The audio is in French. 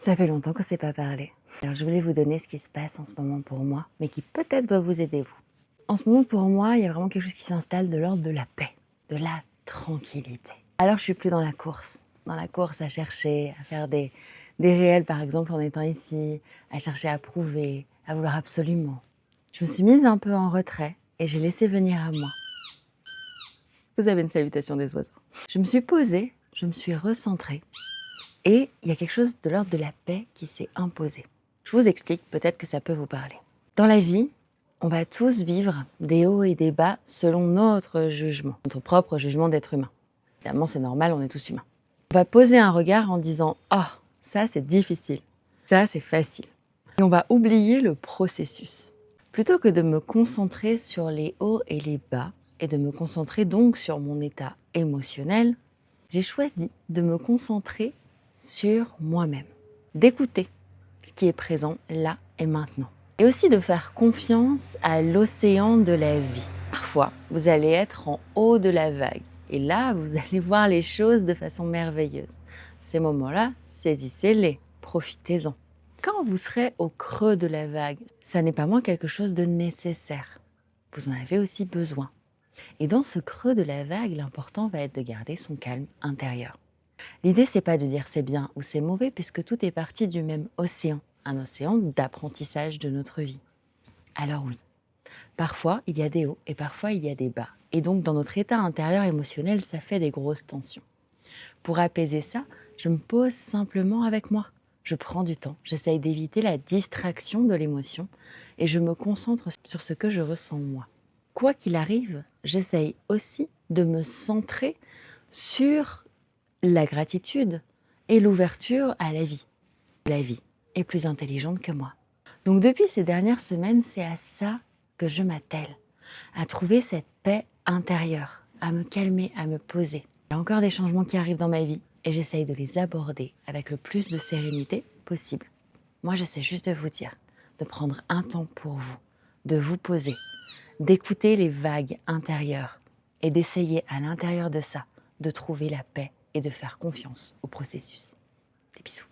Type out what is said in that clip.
Ça fait longtemps qu'on ne s'est pas parlé. Alors je voulais vous donner ce qui se passe en ce moment pour moi, mais qui peut-être va vous aider vous. En ce moment pour moi, il y a vraiment quelque chose qui s'installe de l'ordre de la paix, de la tranquillité. Alors je suis plus dans la course à chercher, à faire des réels par exemple en étant ici, à chercher à prouver, à vouloir absolument. Je me suis mise un peu en retrait et j'ai laissé venir à moi. Vous avez une salutation des oiseaux. Je me suis posée, je me suis recentrée. Et il y a quelque chose de l'ordre de la paix qui s'est imposé. Je vous explique, peut-être que ça peut vous parler. Dans la vie, on va tous vivre des hauts et des bas selon notre jugement, notre propre jugement d'être humain. Évidemment, c'est normal, on est tous humains. On va poser un regard en disant « Ah, ça c'est difficile, ça c'est facile ». Et on va oublier le processus. Plutôt que de me concentrer sur les hauts et les bas, et de me concentrer donc sur mon état émotionnel, j'ai choisi de me concentrer sur moi-même, d'écouter ce qui est présent là et maintenant. Et aussi de faire confiance à l'océan de la vie. Parfois, vous allez être en haut de la vague. Et là, vous allez voir les choses de façon merveilleuse. Ces moments-là, saisissez-les, profitez-en. Quand vous serez au creux de la vague, ça n'est pas moins quelque chose de nécessaire. Vous en avez aussi besoin. Et dans ce creux de la vague, l'important va être de garder son calme intérieur. L'idée, c'est pas de dire c'est bien ou c'est mauvais, puisque tout est parti du même océan, un océan d'apprentissage de notre vie. Alors oui, parfois il y a des hauts et parfois il y a des bas. Et donc dans notre état intérieur émotionnel, ça fait des grosses tensions. Pour apaiser ça, je me pose simplement avec moi. Je prends du temps, j'essaye d'éviter la distraction de l'émotion et je me concentre sur ce que je ressens moi. Quoi qu'il arrive, j'essaye aussi de me centrer sur la gratitude et l'ouverture à la vie. La vie est plus intelligente que moi. Donc depuis ces dernières semaines, c'est à ça que je m'attelle, à trouver cette paix intérieure, à me calmer, à me poser. Il y a encore des changements qui arrivent dans ma vie et j'essaye de les aborder avec le plus de sérénité possible. Moi, j'essaie juste de vous dire, de prendre un temps pour vous, de vous poser, d'écouter les vagues intérieures et d'essayer à l'intérieur de ça de trouver la paix et de faire confiance au processus. Des bisous.